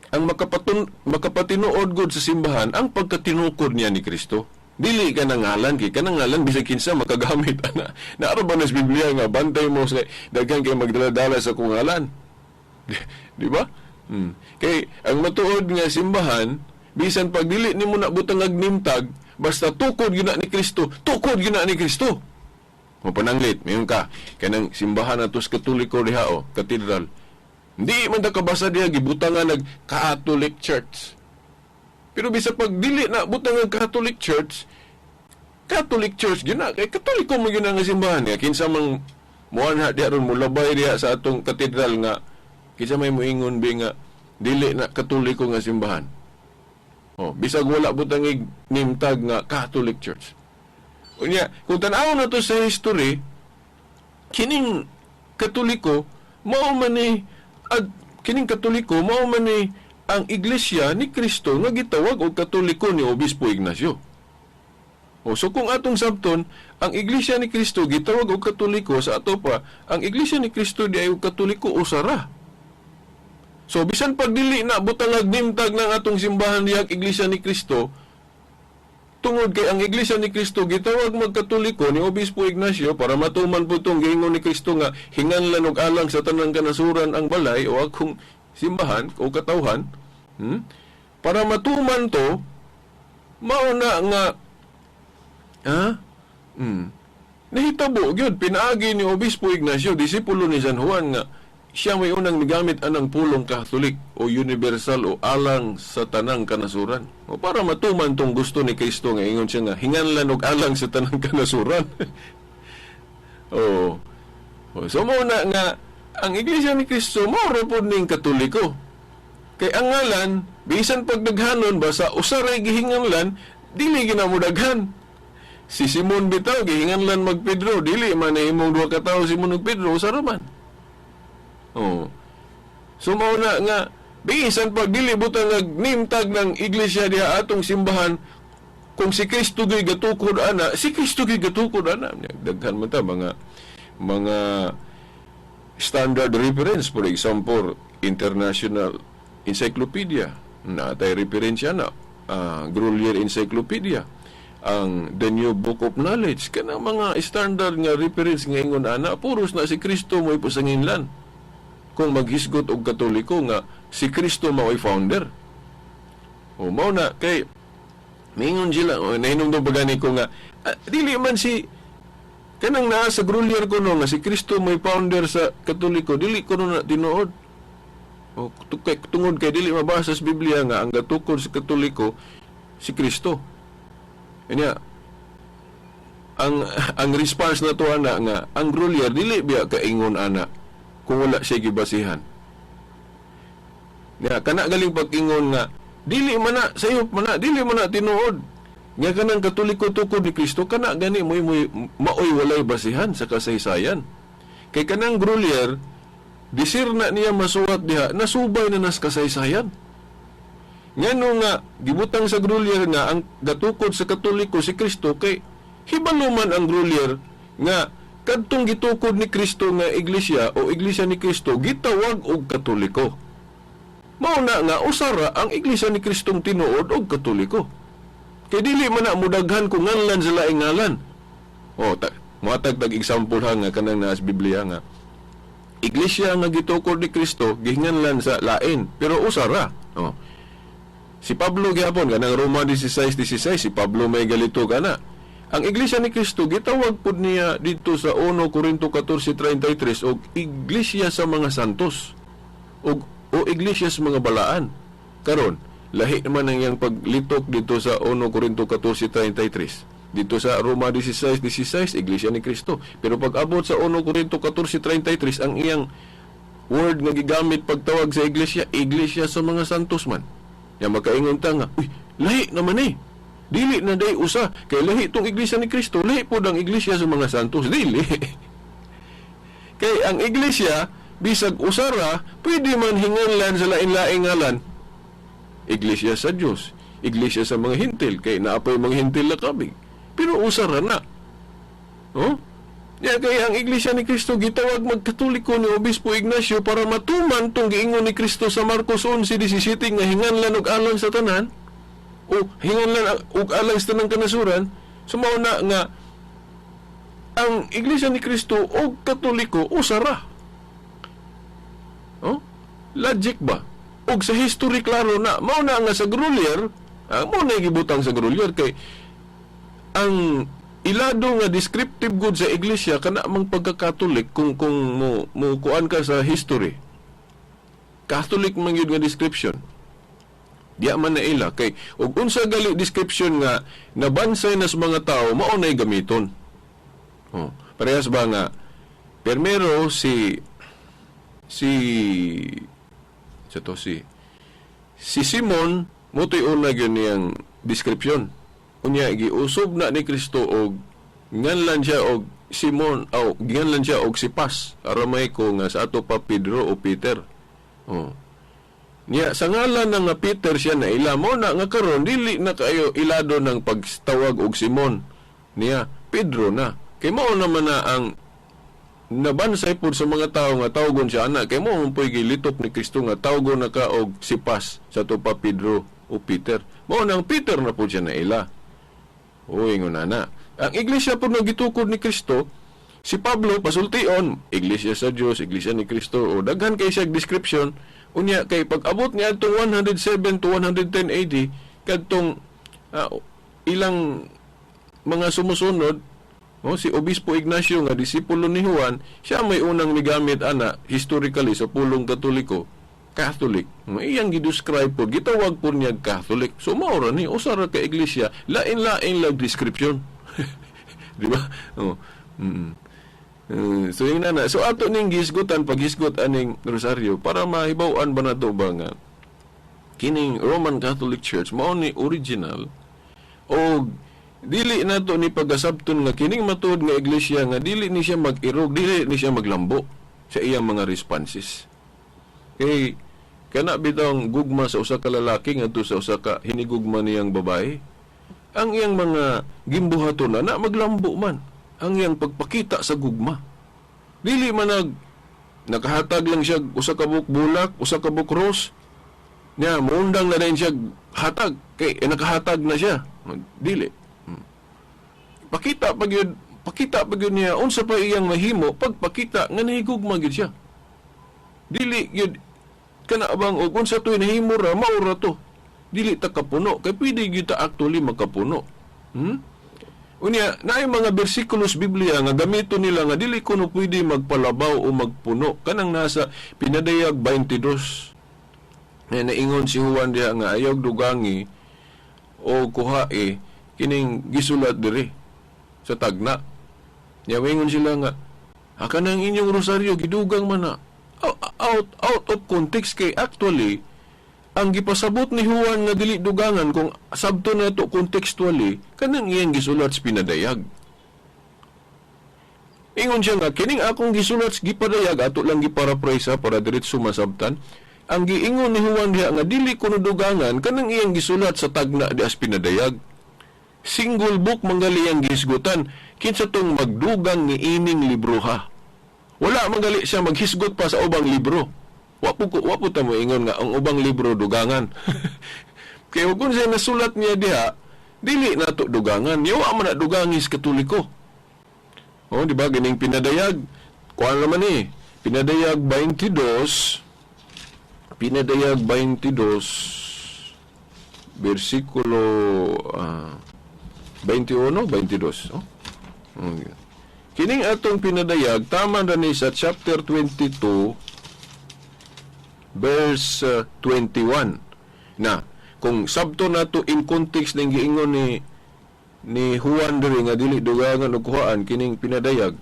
ang makapatinuod gud sa simbahan ang pagkatinukod niya ni Kristo. Dili ka nangalan kay kanangalan bisag kinsa makagamit ana. Naara ba na sa Biblia nga bantay mo sa daghan kay magdala-dala sa kungalan. Di ba? Kay ang matuod nga simbahan bisan pag dili nimo na butang agnimtag basta tukod gyud na ni Kristo. Tukod gyud na ni Kristo. Mapananglit, mayon ka kanang simbahan atos Katoliko diha katedral. Hindi man ta kabasa diha gibutangan nag Catholic Church. Pero bisa pag dili na butangan Catholic Church gina kay Katoliko mo gyud nga simbahan ya kinsa mang moanha diha ron mulabay diha sa atong katedral nga kinsa may moingon bi nga dili na Katoliko nga simbahan. Bisag wala butangig nimtag nga Catholic Church. Unya, kung tan-aw na to sa history, kining Katoliko mao man ni ang Iglesia ni Kristo nga gitawag og Katoliko ni Obispo Ignacio. So kung atong sabton, ang Iglesia ni Kristo gitawag og Katoliko sa ato pa, ang Iglesia ni Kristo di ay og Katoliko usara. So bisan pag dili na butang nimtag ng atong simbahan diha Iglesia ni Kristo, tungod kay ang Iglesia ni Kristo gitawag magkatoliko ni Obispo Ignacio para matuman po itong giingon ni Kristo nga hinganlan og alang sa tanang kanasuran ang balay o akong simbahan o katawhan, para matuman to mauna nga nahitabo gyud pinaagi ni Obispo Ignacio, disipulo ni San Juan nga siya may unang nigamit anang pulong Katolik o universal o alang sa tanang kanasuran. O para matuman tong gusto ni Kristo nga ingon siya nga hinganlan og alang sa tanang kanasuran. So muna nga ang Iglesia ni Kristo mao ra pod ning Katoliko. Kay ang ngalan bisan pagdaghanon ba sa usaray gihinganlan dili ginamudaghan. Si Simon bitaw gihinganlan mag Pedro, dili man himong duha ka tawo Simon ug Pedro usara man. So mauna nga bisan pag dili butang nagnimtag ng iglesia diha atong simbahan, kung si Kristo gyud gatukod ana, si Kristo gyud gatukod ana. Daghan man ta mga standard reference, for example, International Encyclopedia, natay referensya na Grolier Encyclopedia, ang The New Book of Knowledge, kanang mga standard nga reference nga ingon ana, puros na si Kristo mo'y pusanginlan. Kung maghisgot og Katoliko nga si Kristo mao'y founder. O mao na kay mingon sila, nahinungdong pagani ko nga dili man si kanang naa sa Grolier ko no nga si Kristo may founder sa Katoliko, dili ko na tinuod. O tungod kay dili mabasa sa Biblia nga ang gatukod sa Katoliko si Kristo. Kanya ang response na to ana nga ang Grolier dili biya kaingon ana kung wala siya gibasihan. Nga kana galing pag-ingon nga dili man na sayop man na, dili man na tinuod nga kanang Katoliko tukod ni Kristo, kana gani maoy walay basihan sa kasaysayan. Kay kanang Grolier disir na niya masuwat diha, nasubay na nas kasaysayan. Ngano nga gibutang sa Grolier nga ang gatukod sa Katoliko si Kristo, kay hibalo man ang Grolier nga kadtong gitukod ni Kristo nga iglesia o iglesia ni Kristo gitawag og Katoliko. Mao na nga usara ang iglesia ni Kristong tinuod og Katoliko. Kay dili man na mudaghan kung nganlan sa laing ngalan. O moatag tag example ha nga kanang naas Biblia nga iglesia nga gitukod ni Kristo gihinganlan sa lain pero usara. O si Pablo gihapon kanang Roma 16:16 si Pablo may galito kana. Ang iglesia ni Kristo gitawag pud niya dito sa 1 Corinto 14:33 og iglesia sa mga santos o iglesia sa mga balaan. Karon lahi naman ang iyang paglitok dito sa 1 Corinto 14:33. Dito sa Roma 16:16 iglesia ni Kristo. Pero pag abot sa 1 Corinto 14:33 ang iyang word nga gigamit pagtawag sa iglesia, iglesia sa mga santos man. Ya makaingon ta nga, uy, lahi naman eh. Dili na day usa kay lahi tong iglesia ni Kristo, lahi pod ang iglesia sa mga santos, dili. Kay ang iglesia bisag usara, pwede man hinganlan sa lain-laing ngalan. Iglesia sa Dios, iglesia sa mga hintil, kay naapay mga hintil na kabig. Pero usara na. Oh? Ya kay ang iglesia ni Kristo gitawag magkatoliko ni Obispo Ignacio para matuman tong giingon ni Kristo sa Marcos 11:17 nga hinganlan og alang sa tanan o hinganlan og alang sa tanang kanasuran. Sumao na nga ang iglesia ni Kristo og katoliko usara. Oh? Logic ba? Og sa history klaro na mao na nga sa Grolier, mao na gibutang sa Grolier kay ang ilado nga descriptive good sa iglesia kana mang pagka-Catholic kung mo kuan ka sa history. Catholic man gyud nga description. Diya man na ila kay ug unsa gali description nga nabansay na sa mga tao mao nay gamiton. Oh, parehas ba nga primero si Simon motoy una gyud niyang description. Unya giusob na ni Kristo og nganlan siya og Simon o nganlan siya og Sipas aramay ko nga sa ato pa Pedro o Peter. Oh. Niya sa ngalan nga Peter siya na ila mo na nga karon dili na kayo ilado ng pagtawag og Simon. Niya Pedro na. Kay mao naman na ang nabansay pod sa mga tawo nga tawgon siya ana kay mao poy gilitok ni Kristo nga tawgon na ka og Sipas sa ato pa Pedro o Peter. Mao nang Peter na pod siya na ila. Uy, ngunana. Ang iglesia po na gitukod ni Kristo, si Pablo pasultion, iglesia sa Dios, iglesia ni Kristo, o daghan kay siya description, unya kay pag-abot niya itong 107 to 110 AD, kadtong ilang mga sumusunod, si Obispo Ignacio nga disipulo ni Juan, siya may unang migamit ana historically sa pulong Katoliko, Catholic. Iyang gidescribe po, gitawag po niya Catholic. So, maura ni, usara ka iglesia, lain-lain lang description. Di ba? Oh. So, yung nana. So, ato ning gisgutan, paghisgot aning Rosario, para mahibawan ba na to ba nga, kining Roman Catholic Church, mao ni original, o dili na to ni pagasabton nga, kining matuod nga iglesia nga, dili ni siya mag-irog, dili ni siya maglambo sa iyang mga responses. Kay, kana bitong gugma sa usa ka lalaki ngadto sa usa ka hinigugma niyang babae, ang iyang mga gimbuhaton na maglambo man ang iyang pagpakita sa gugma. Dili man nakahatag lang siya usa ka buk bulak, usa ka buk rose, Nya muundang na din siya hatag kay nakahatag na siya. Dili. Pakita pag yun niya unsa pa iyang mahimo pagpakita nga nahigugma gid siya. Dili yun kana bang og unsa toy nahimo ra maura to. Dili ta kapuno kay pwede gyud ta actually makapuno. Unya naay mga bersikulos Biblia nga gamiton nila nga dili kuno pwede magpalabaw o magpuno. Kanang nasa Pinadayag 22. Naingon si Juan diha nga ayaw dugangi o kuhae kining gisulat diri sa tagna. Nya wingon sila nga kanang inyong rosaryo gidugang man na out of context kay actually ang gipasabot ni Juan nga dili dugangan kung sabto na to contextually kanang iyang gisulat sa Pinadayag. Ingon siya nga kining akong gisulat sa gipadayag ato lang giparaphrase para diretso masabtan. Ang giingon ni Juan diha nga dili kuno dugangan kanang iyang gisulat sa tagna di as Pinadayag. Single book manggali ang gihisgutan kinsa tong magdugang ni ining libro ha. Wala manggali siya maghisgot pa sa ubang libro. Wapo ta mo ingon nga ang ubang libro dugangan. Kaya kung siya nasulat niya diha, dili na to dugangan. Yawa man na dugangis Katoliko. Di ba ganing Pinadayag? Kuan naman Pinadayag 22 versikulo 21, 22. Kining atong Pinadayag tama na ni sa chapter 22 verse 21. Na kung sabto nato in context ning giingon ni Juan diri nga dili dugangan og kuhaan kining Pinadayag.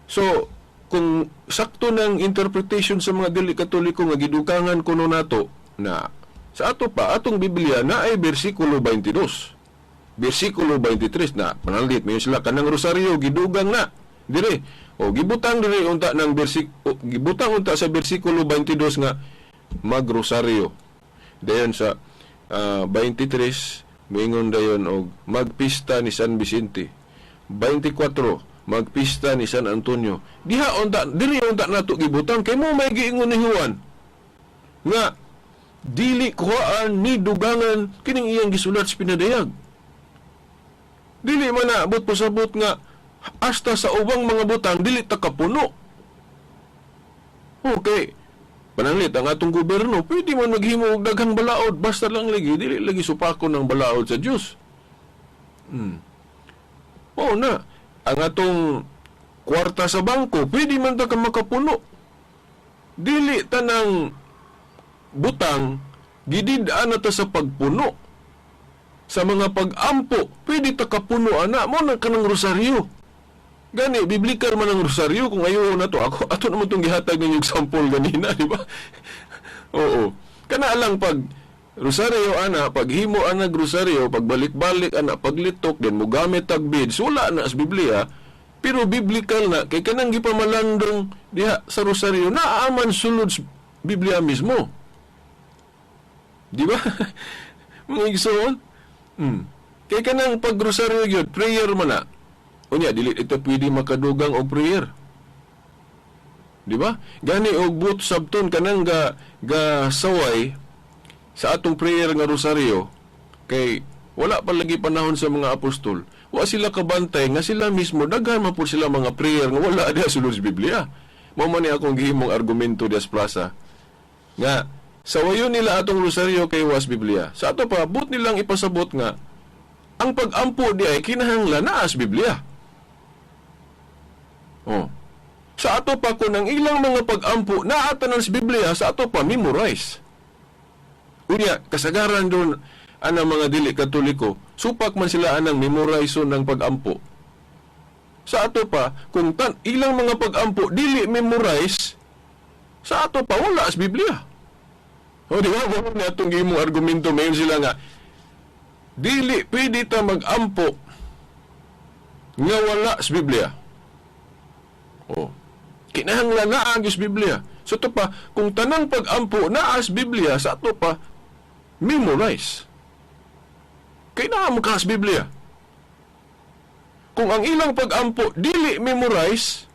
So kung sakto ng interpretation sa mga dili Katoliko nga gidugangan kuno nato na sa ato pa atong Biblia na ay bersikulo 22. Bersikulo 23 na panalit mayon sila kanang rosaryo gidugang na dire. Gibutang diri unta ng gibutang unta sa bersikulo 22 nga magrosaryo. Dayon sa 23 moingon dayon og magpista ni San Vicente. 24 magpista ni San Antonio. Diha unta diri unta nato gibutang kay mo may giingon ni Juan nga dili kuhaan ni dugangan kining iyang gisulat sa Pinadayag. Dili man na abot pasabot nga hasta sa ubang mga butang dili ta kapuno. Okay. Pananglit ang atong gobyerno pwede man maghimo og daghang balaod basta lang lagi dili lagi supakon ng balaod sa Dios. Na ang atong kwarta sa bangko pwede man ta ka makapuno. Dili tanang butang gidid-an na ta sa pagpuno. Sa mga pag-ampo pwede ta kapuno ana mo na kanang rosaryo. Gani, biblikal man ang rosaryo kung ayaw na to. Ato naman itong gihatag ng example ganina, di ba? Oo. Kana lang pag rosaryo, ana, pag himo ana rosaryo, pag balik-balik, ana, paglitok, din mo gamit tagbid, sula na sa Biblia, pero biblikal na, kay kanang gipamalandong diha sa rosaryo, naaman sulod sa Biblia mismo. Di ba? Mga igsoon? Kay kanang pag rosaryo yun, prayer man na, unya dili ito pwede makadugang og prayer. Di ba? Gani og but sabton kanang ga saway sa atong prayer nga rosaryo kay wala pa lagi panahon sa mga apostol. Wa sila kabantay nga sila mismo daghan man pud sila mga prayer nga wala diha sulod sa Biblia. Mao man ni akong gihimong argumento dias plaza nga sawayon nila atong rosaryo kay was Biblia. Sa ato pa but nilang ipasabot nga ang pag-ampo di ay kinahanglan na as Biblia. Sa ato pa kung ang ilang mga pag-ampo na atanan sa Biblia, sa ato pa memorize. Unya, kasagaran doon anang mga dili Katoliko, supak man sila anang memorize ng pag-ampo. Sa ato pa, kung ilang mga pag-ampo dili memorize, sa ato pa wala sa Biblia. Di ba? Wala na itong gimong argumento, mayon sila nga, dili pwede ta mag-ampo nga wala sa Biblia. Kinahanglan na ang Biblia. So ito pa, kung tanang pag-ampo na as Biblia, sa ato pa, memorize. Kailangan magkas Biblia. Kung ang ilang pag-ampo, dili memorize,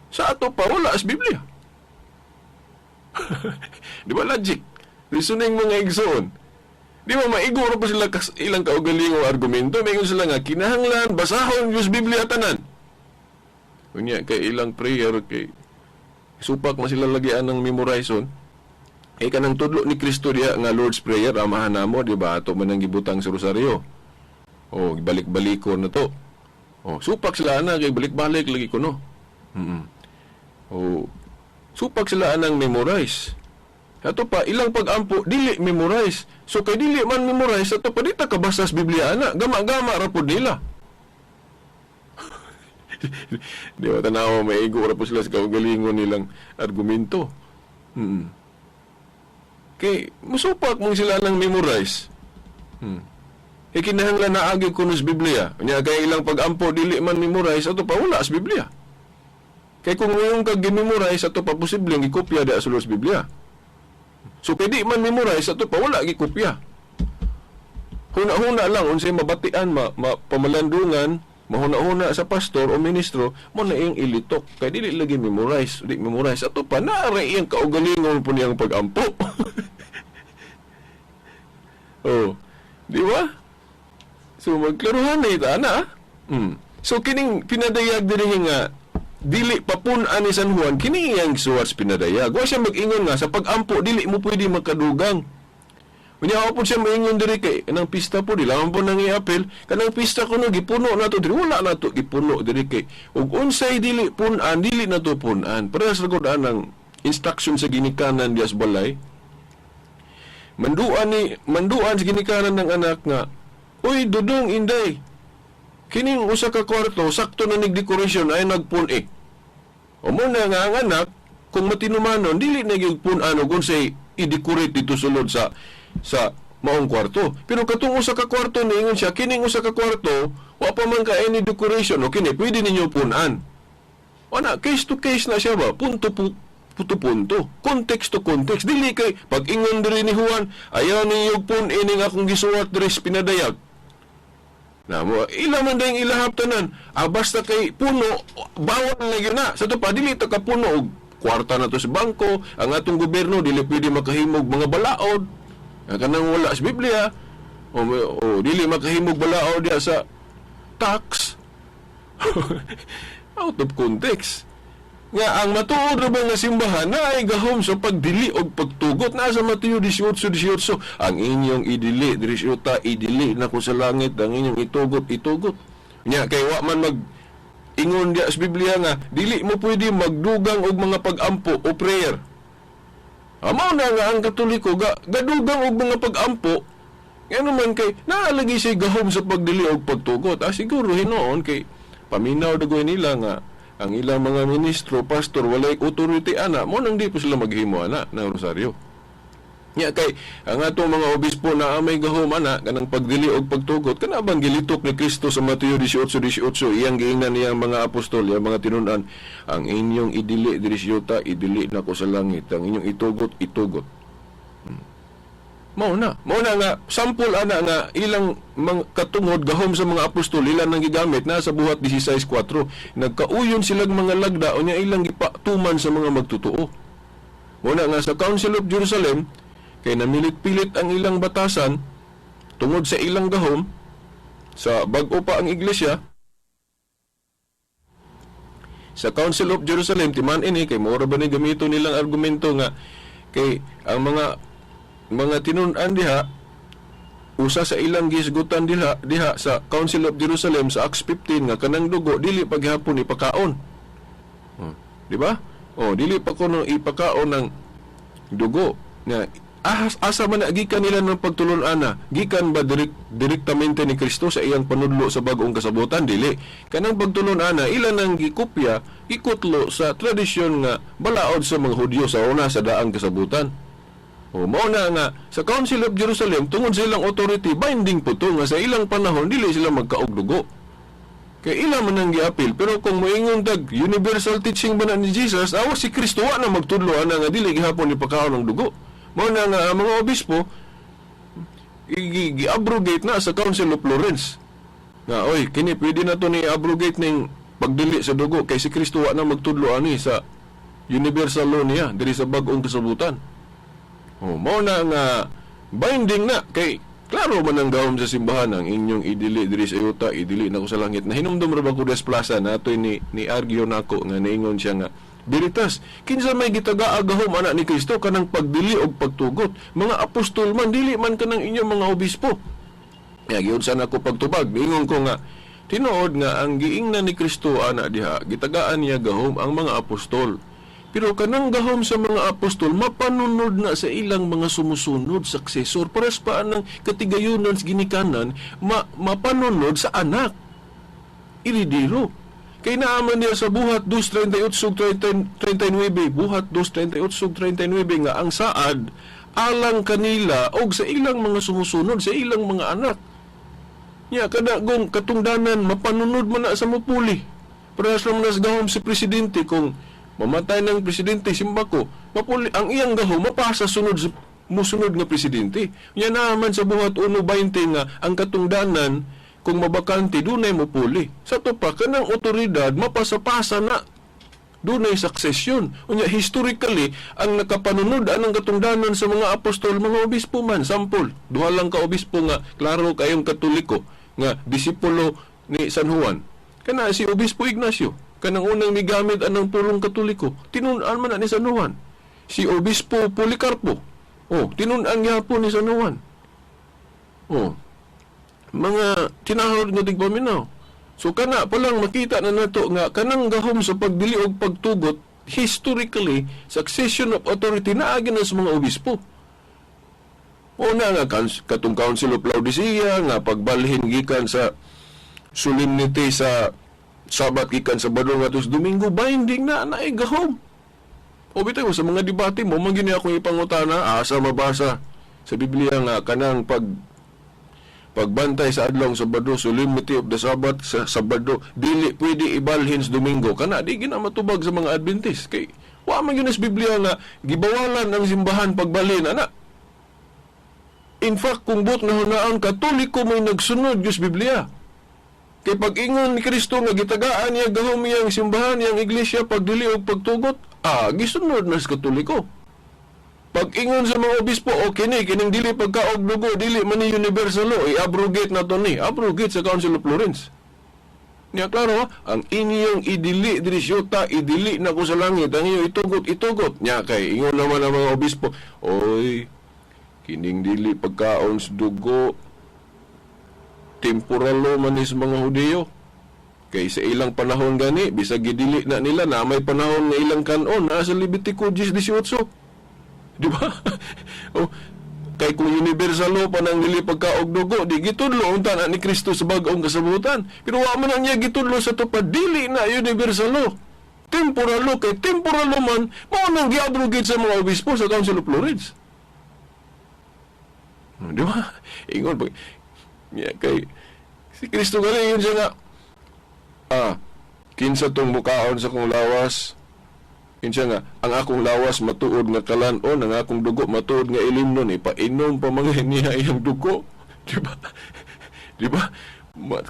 sa ato pa, wala as Biblia. Di ba logic? Reasoning mga igsoon. Di ba maiguro pa sila ilang kaugaling o argumento, mayroon sila nga kinahanglan basahon Diyos Biblia tanan. Kunya kay ilang prayer kay supak na sila lagian ng memorizon. Kay kanang tudlo ni Kristo diha nga Lord's Prayer amahan namo, di ba? Ato man ang gibutang sa rosaryo. O balik-balikon na to. O supak sila na kay balik-balik lagi ko no. O supak sila anang memorize. Ato pa ilang pagampo dili memorize. So kay dili man memorize ato pa dita kabasa sa Biblia ana, gama-gama ra pud nila. Di ba tanaw maigo ra po sila sa kaugalingon nilang argumento. Kay musupak mo sila nang memorize. Kinahanglan na agi kuno sa Biblia. Nya kay ilang pagampo dili man memorize ato pa wala sa Biblia. Kay kung yung kag-memorize ato pa posibleng gikopya da sa Biblia. So kay di man memorize ato pa wala gikopya. Huna-huna lang unsay mabatian, pamalandungan, mahuna-huna sa pastor o ministro mo na iyang ilitok. Kay dili lagi memorize, di memorize ato pa naara iyang kaugalingon po niyang pagampo. Oh, di ba? So magklaruhan na ito ana. So kining pinadayag diri nga dili papun-an ni San Juan kini iyang suwats pinadayag. Wa siya mag-ingon nga sa pagampo dili mo pwede makadugang. Unya ako po siya maingon diri kay kanang pista po dili man po nang i-apel kanang pista kuno gipuno nato diri wala nato gipuno diri kay ug unsay dili pun-an dili nato pun-an. Parehas ra gud anang instruction sa ginikanan dias balay. Manduan sa ginikanan ng anak nga, uy, Dudong, Inday, kining usa ka kwarto, sakto na nagdekorasyon ay nagpun-ik. O muna nga ang anak, kung matinumanon, dili na gigpun-ano kung say i-decorate dito sulod sa maong kwarto. Pero katong usa ka kwarto, niingon siya, kining usa ka kwarto, wa pa man ka any decoration, o kini, pwede ninyo pun-an. O na, case to case na siya ba? Punto context to context, dili kay pag ingon diri ni Juan ayaw niyog pun ining akong gisuwat diri sa pinadayag na mo ila man dayong ilahap tanan basta kay puno bawal na gyud na sa to pa dili ta ka puno og kwarta na to sa bangko ang atong gobyerno dili pwede makahimog mga balaod kanang wala sa Biblia o dili makahimog balaod diya sa tax out of context. Nga ang matuod ra ba nga simbahan na ay gahom sa pagdili og pagtugot na sa Mateo 18:18 ang inyong idili diri syuta idili na ko sa langit ang inyong itugot nya kay wa man mag ingon dia sa Biblia nga dili mo pwede magdugang og mga pagampo o prayer. Mao na nga ang Katoliko gadugang og mga pagampo ngano man kay naalagi siya gahom sa pagdili og pagtugot. Siguro hinoon kay paminaw dagoy nila nga ang ilang mga ministro, pastor, walay authority ana, mo nang di po sila maghimo ana ng rosaryo. Nya kay ang atong mga obispo na amay gahom ana kanang pagdili og pagtugot kana bang gilitok ni Kristo sa Mateo 18:18 iyang giingnan niyang mga apostol, iyang mga tinun-an, ang inyong idili diri syuta idili nako sa langit, ang inyong itugot. Mao na nga sample ana nga ilang mga katungod gahom sa mga apostol ilan nang gigamit na sa buhat 16:4 nagkauyon silang mga lagda unya ilang gipatuman sa mga magtutuo. Muna nga sa Council of Jerusalem kay namilit-pilit ang ilang batasan tungod sa ilang gahom sa bag-o pa ang iglesia. Sa Council of Jerusalem timan ini kay mora ba ni gamito nilang argumento nga kay ang mga tinun-an diha usa sa ilang gisgutan diha sa Council of Jerusalem sa Acts 15 nga kanang dugo dili paghapon ipakaon. Di ba? Dili pa kuno ipakaon ng dugo nga asa man gikan nila ng pagtulon-ana gikan ba direktamente ni Kristo sa iyang panudlo sa bag-ong kasabutan dili kanang pagtulon-ana ilan ang gikopya ikutlo sa tradisyon nga balaod sa mga Hudyo sa una sa daang kasabutan. Mao na nga sa Council of Jerusalem tungod sa ilang authority binding po to nga sa ilang panahon dili sila magkaog dugo. Kay ila man ang giapil pero kung moingon dag universal teaching ba na ni Jesus awas si Kristo wa na magtudlo ana nga dili gihapon ipakaon ng dugo. Mao na nga ang mga obispo gi-abrogate na sa Council of Florence. Nga kini pwede na to ni abrogate ning pagdili sa dugo kay si Kristo wa na magtudlo ani sa universal law niya diri sa bag-ong kasabutan. Mao na nga binding na kay klaro man ang gahom sa simbahan ang inyong idili diri sa yuta, idili na ko sa langit. Na hinumdum ra ba ko des plaza natoy ni argyo nako nga niingon siya nga Veritas, kinsa may gitagaa gahom anak ni Kristo kanang pagdili og pagtugot. Mga apostol man, dili man kanang inyong mga obispo. Giyon sana ko pagtubag, ingon ko nga, tinuod nga ang giingnan ni Kristo anak diha, gitagaan niya gahom ang mga apostol. Pero kanang gahom sa mga apostol, mapanunod na sa ilang mga sumusunod, suksesor, paras pa ng katigayunan sa ginikanan, mapanunod sa anak. Ilidiro. Kay naaman niya sa buhat 2:38-39, buhat 2:38-39 nga ang saad alang kanila og sa ilang mga sumusunod, sa ilang mga anak. Nya kada gong katungdanan mapanunod man na sa mapuli. Parehas lang nas gahom si presidente kung mamatay ng presidente simbako, mapuli ang iyang gahom mapasa sunod sa musunod nga presidente. Nya naaman sa buhat 1:20 nga ang katungdanan kung mabakante, dunay mo puli. Sa to pa, kanang otoridad, mapasa-pasa na. Dunay succession. Unya, historically, ang nakapanunod anang katungdanan sa mga apostol, mga obispo man. Sampol, duha lang ka obispo nga, klaro kayong katoliko, nga disipulo ni San Juan. Kana si Obispo Ignacio, kanang unang migamit anang pulong katoliko, tinunan man ni San Juan. Si Obispo Policarpo, tinunan gyapon ni San Juan. Mga tinahod nga tigpaminaw. So kana pa lang makita na nato nga kanang gahom sa pagdili og pagtugot historically succession of authority na agi na sa mga obispo. Una nga katong Council of Laodicea nga pagbalhin gikan sa solemnity sa Sabat gikan sa Sabado ngadto Domingo binding na naay gahom. O bitaw sa mga debate mo magini ako ipangutana asa mabasa sa Biblia nga kanang pagbantay sa adlaw Sabado, solemnity of the Sabbath sa Sabado, dili pwede ibalhin sa Domingo. Kana di gina matubag sa mga Adventist. Kay wa man yun sa Biblia nga gibawalan ang simbahan pagbalhin ana. In fact, kung buot na hunaan Katoliko may nagsunod sa Biblia. Kay pag-ingon ni Kristo nga gitagaan niya gahom iyang simbahan, iyang iglesia pagdili og pagtugot, gisunod na sa Katoliko. Pag-ingon sa mga obispo, kining dili pagkaog dugo, dili man ni universal law, i-abrogate na to ni. Abrogate sa Council of Florence. Niya klaro, ang inyong idili, dirisyota, idili na ko sa langit, ang inyong itugot. Niya kay, ingon naman ang mga obispo, kining dili pagkaon sa dugo, temporal law man ni sa mga Hudiyo. Kay sa ilang panahon gani, bisag gidili na nila na may panahon nga ilang kanon, sa Levitico 18. Di ba? Kay kung universal law pa nang dili pagkaog dugo, di gitudlo unta na ni Kristo sa bag-ong kasabutan. Pero wa man niya gitudlo sa tupad dili na universal law. Temporal law kay temporal law man mao nang gi-abrogate sa mga obispo sa Council of Florence. Di ba? Ingon pa. Kay si Kristo gali yun siya nga kinsa tong mukaon sa kong lawas. Insya nga, ang akong lawas matuod nga kalanon, ang akong dugo matuod nga ilimnon, ipainom pa mga niya iyang dugo. Diba? Diba?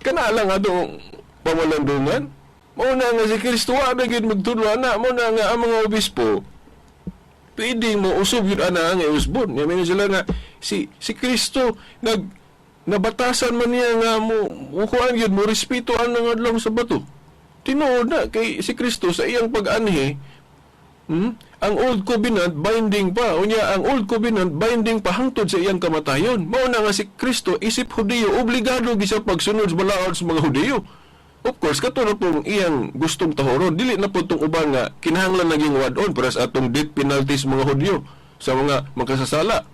Kana lang atong pamalandungan. Mauna nga si Kristo, wala gid magtudlo, ana. Mauna nga ang mga obispo, pwede mo usog yun, ana, nga usbon. Yamin sila nga, si Kristo, nabatasan man niya nga kuhaan yun, mo respeto ang nangadlang sa bato. Tinuod na, kay si Kristo sa iyang pag-anhi, ang Old Covenant binding pa. Unya, ang Old Covenant binding pa hangtod sa iyang kamatayon. Mauna nga si Kristo, isip Hudiyo, obligado gisa pagsunod sa balaod sa mga Hudiyo. Of course, kato na pong iyang gustong tahoron. Dili na po itong ubang nga kinahanglan naging wad-on para sa atong death penalty sa mga Hudiyo, sa mga makasasala.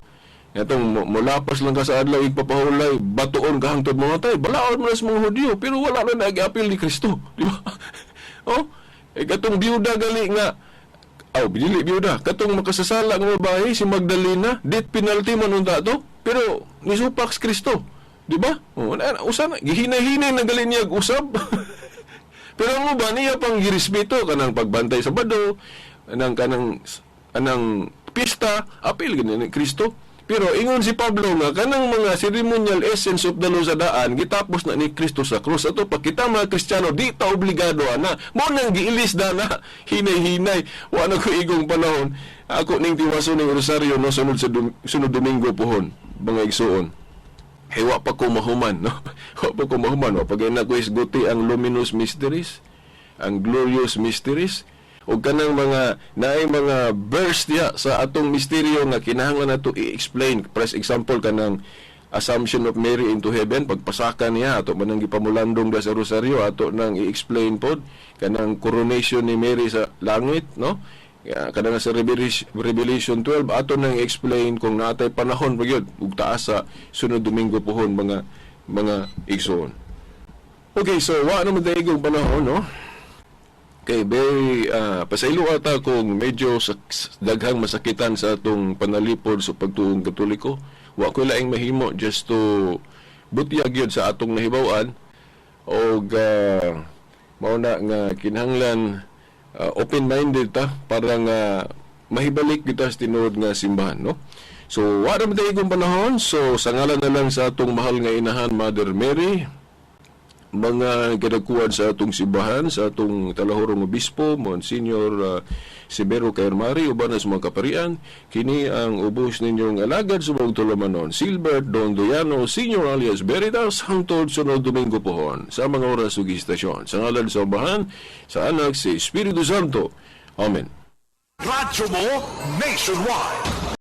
Itong mulapas lang ka sa adlaw, igpapahulay, batuon ka hangtod mga tay, balaod mo na sa mga Hudiyo, pero wala na nag-apil ni Kristo. Di ba? Katong biyuda gali nga, binili biyuda. Katong makasasala ng babae, si Magdalena, death penalty man unta to, pero nisupak si Kristo. Di ba? Usan, gihinay-hinay na gali niya usab. Pero mo ba niya pang girespeto kanang pagbantay sa Sabado, anang pista, apil gani ni Kristo. Pero ingon si Pablo nga kanang mga ceremonial essence of the law sa daan gitapos na ni Kristo sa krus. Ato pa kita mga Kristiyano di ta obligado ana. Mo nang giilis na hinay-hinay. Wa na ko igong panahon. Ako ning tiwaso ning rosaryo no sunod sa sunod Domingo pohon mga igsuon. Hey, wa pa ko mahuman, no? Wa pa ko mahuman. Wa pa na ko isguti ang luminous mysteries, ang glorious mysteries, o kanang mga naay mga verse diya sa atong misteryo nga kinahanglan nato i-explain. For example kanang Assumption of Mary into heaven, pagpasaka niya ato manang gipamulandong da sa rosaryo, ato nang i-explain pod kanang coronation ni Mary sa langit, no? Kanang sa Revelation 12 ato nang i-explain kung natay panahon pa gyud ug taas sa sunod Domingo pohon mga igsoon. Okay, so wa naman tayo panahon, no? Okay, very pasaylo ata kung medyo daghang masakitan sa atong panalipod sa pagtuong Katoliko. Wa ko laing mahimo just to butyag yun sa atong nahibaw-an o mao na nga kinahanglan open-minded ta para nga mahibalik kita sa tinuod nga simbahan, no? So, wa naman tayo kung panahon. So, sa ngalan na lang sa atong mahal nga inahan, Mother Mary, mga kadakuan sa atong simbahan, sa atong talahorong obispo, Monsignor Severo Caermari, uban sa mga kaparian, kini ang ubos ninyong alagad sa mga tulumanon, Silbert Don Doyano, Senior alias Veritas, hangtod sunod Domingo pohon, sa mga oras ug istasyon. Sa ngalan sa ubahan, sa anak si Espiritu Santo. Amen. Radyo mo nationwide.